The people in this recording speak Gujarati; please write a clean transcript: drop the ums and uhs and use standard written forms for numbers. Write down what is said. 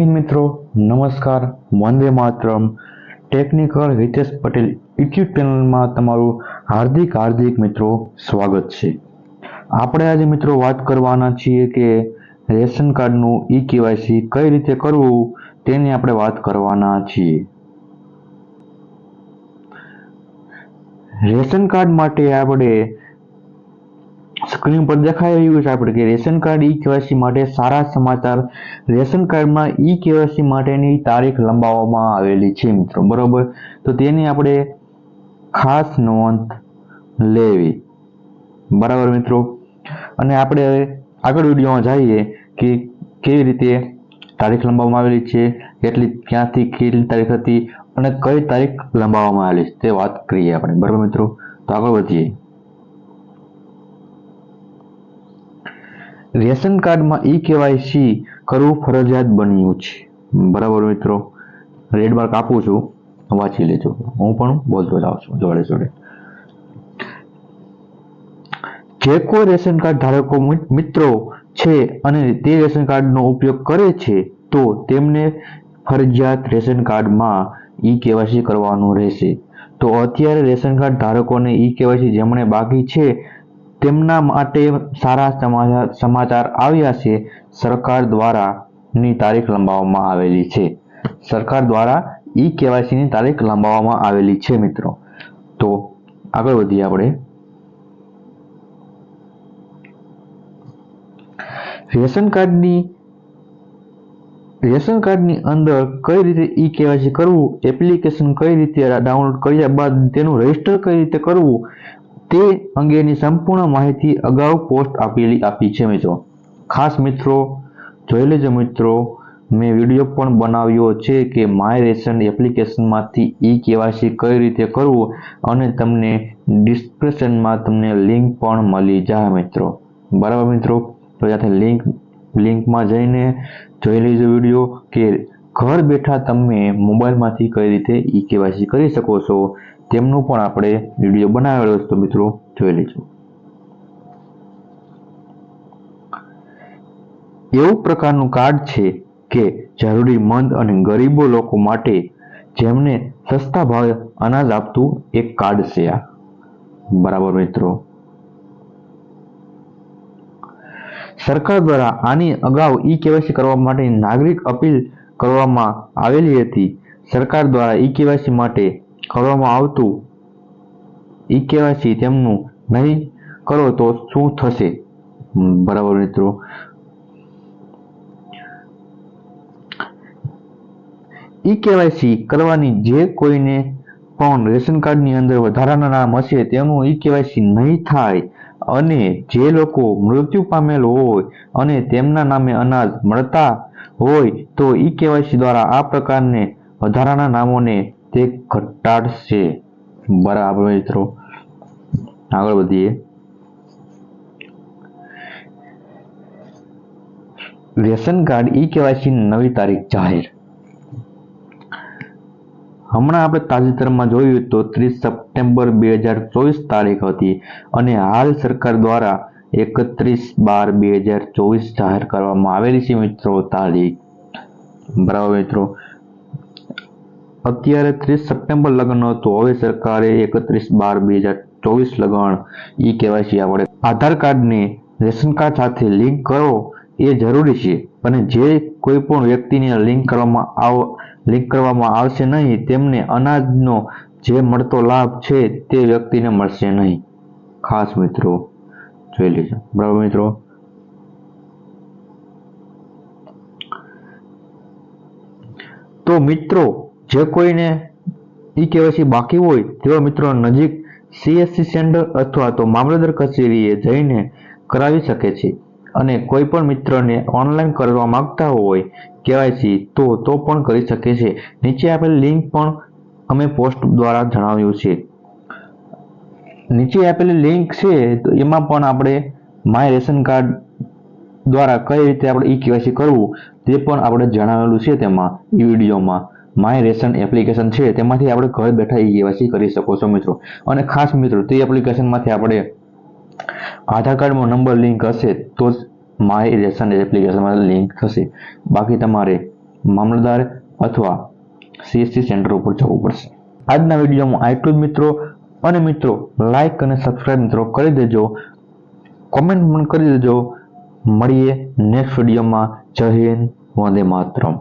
हिंद मित्रों, नमस्कार। वंदे मातरम। Technical Hitesh Patel YouTube channel में तमारू हार्दिक हार्दिक मित्रों स्वागत है। આપણે આજે મિત્રો વાત કરવાના છીએ કે રેશન કાર્ડનું ઈ કેવાયસી કઈ રીતે કરવું તેની આપણે વાત કરવાના છીએ। રેશન કાર્ડ માટે આપણે સ્ક્રીન પર દેખાઈ રહ્યું છે આપણે કે રેશન કાર્ડ ઈ કેવાયસી માટે સારા સમાચાર। રેશન કાર્ડમાં ઈ કેવાયસી માટેની તારીખ લંબાવવામાં આવેલી છે મિત્રો, બરોબર। તો તેની આપણે ખાસ નોંધ લેવી, બરાબર મિત્રો। અને આપણે હવે આગળ વિડીયોમાં જઈએ કે કેવી રીતે તારીખ લંબાવવામાં આવેલી છે, ક્યાંથી કેટલી તારીખ હતી અને કઈ તારીખ લંબાવવામાં આવેલી છે તે વાત કરીએ આપણે, બરાબર મિત્રો। તો આગળ વધીએ। રેશન કાર્ડમાં ઈ કેવાયસી કરવું ફરજિયાત બન્યું છે, બરાબર મિત્રો। રેડ માર્ક આપું છું, વાંચી લેજો, હું પણ બોલતો જાઉં છું જોડે જોડે। જે કોઈ રેશન કાર્ડ ધારકો મિત્રો છે અને તે રેશન કાર્ડનો ઉપયોગ કરે છે તો તેમને ફરજિયાત રેશન કાર્ડમાં ઈ કેવાયસી કરવાનું રહેશે। તો અત્યારે રેશન કાર્ડ ધારકોને ઈ કેવાયસી જેમણે બાકી છે તેમના માટે સારા સમાચાર આવ્યા છે। સરકાર દ્વારા ની તારીખ લંબાવવામાં આવેલી છે। સરકાર દ્વારા ઈ કેવાયસી ની તારીખ લંબાવવામાં આવેલી છે મિત્રો। તો આગળ વધીએ આપણે। રેશન કાર્ડની અંદર કઈ રીતે ઈ કેવાયસી કરવું, એપ્લિકેશન કઈ રીતે ડાઉનલોડ કર્યા બાદ તેનું રજીસ્ટર કઈ રીતે કરવું તે અંગેની સંપૂર્ણ માહિતી અગાઉ પોસ્ટ આપી છે મિત્રો। ખાસ મિત્રો જોઈ લેજો મિત્રો, મેં વિડીયો પણ બનાવ્યો છે કે માય રેશન એપ્લિકેશનમાંથી ઈ કેવાયસી કઈ રીતે કરવું અને તમને ડિસ્ક્રિપ્શનમાં તમને લિંક પણ મળી જાય મિત્રો, બરાબર મિત્રો। તો ત્યાંથી લિંકમાં જઈને જોઈ લેજો વિડીયો કે ઘર બેઠા તમે મોબાઈલમાંથી કઈ રીતે ઈ કેવાયસી કરી શકો છો, તેમનું પણ આપણે વિડીયો બનાવેલો છે, તો મિત્રો જોઈ લેજો। એવું પ્રકારનું કાર્ડ છે કે જરૂરીમંદ અને ગરીબો લોકો માટે જેમને સસ્તા ભાવે અનાજ આપતું એક કાર્ડ છે આ, બરાબર મિત્રો। સરકાર દ્વારા આની અગાઉ ઈ કેવાયસી કરવા માટે નાગરિક અપીલ કરવામાં આવેલી હતી। સરકાર દ્વારા ઈ કેવાયસી માટે કરવામાં આવતું ઈ કેવાયસી તેમનું નહીં કરો તો શું થશે, બરાબર મિત્રો। ઈ કેવાયસી કરવાની જે કોઈને પણ રેશન કાર્ડની અંદર વધારાના નામ હશે તેનું ઈ કેવાયસી નહીં થાય અને જે લોકો મૃત્યુ પામેલ હોય અને તેમના નામે અનાજ મળતા હોય તો ઈ કેવાયસી દ્વારા આ પ્રકારને વધારાના નામોને તે ઘટાડશે, બરાબર મિત્રો। આગળ વધીએ। રેશન કાર્ડ ઈ કેવાયસી નવી તારીખ જાહેર। હમણાં આપણે તાજેતરમાં જોયું તો 30 સપ્ટેમ્બર 2024 તારીખ હતી અને હાલ સરકાર દ્વારા 31/12/2024 જાહેર કરવામાં આવેલી છે મિત્રો તારીખ, બરાબર મિત્રો। અત્યારે 30 સપ્ટેમ્બર લગન હતું, હવે સરકારે 31/12/2024 લગન ઈ કેવાયસી આપણે આધાર કાર્ડને રેશન કાર્ડ સાથે લિંક કરો એ જરૂરી છે અને જે કોઈ પણ વ્યક્તિને લિંક કરવામાં આવશે નહીં તેમને અનાજનો જે મળતો લાભ છે તે વ્યક્તિને મળશે નહીં, ખાસ મિત્રો જોઈ લેજો, બરાબર મિત્રો। તો મિત્રો જે કોઈને ઈ કેવાયસી બાકી હોય તેવા મિત્રો નજીક CSC સેન્ટર અથવા તો મામલતદાર કચેરીએ જઈને કરાવી શકે છે અને કોઈ પણ મિત્રને ઓનલાઈન કરવા માંગતા હોય કેવાયસી તો પણ કરી શકે છે। નીચે આપેલ લિંક પણ અમે પોસ્ટ દ્વારા જણાવ્યું છે। નીચે આપેલી લિંક છે તો એમાં પણ આપણે માય રેશન કાર્ડ દ્વારા કઈ રીતે આપણે ઈ કેવાયસી કરવું તે પણ આપણે જણાવેલું છે। તેમાં ઈ વિડીયોમાં માય રેશન એપ્લિકેશન છે તેમાંથી આપણે ઘર બેઠા ઈ કેવાયસી કરી શકો છો મિત્રો। અને ખાસ મિત્રો તે એપ્લિકેશનમાંથી આપણે આધાર કાર્ડમાં નંબર લિંક હશે તો જ માય રેશન એપ્લિકેશનમાં લિંક થશે, બાકી તમારે મામલતદાર અથવા CSC સેન્ટર ઉપર જવું પડશે. આજના વિડીયોમાં આટલું જ મિત્રો. અને મિત્રો લાઈક અને સબસ્ક્રાઇબ મિત્રો કરી દેજો, કોમેન્ટ પણ કરી દેજો. મળીએ નેક્સ્ટ વિડીયોમાં. જય હિન્દ, વંદે માતરમ.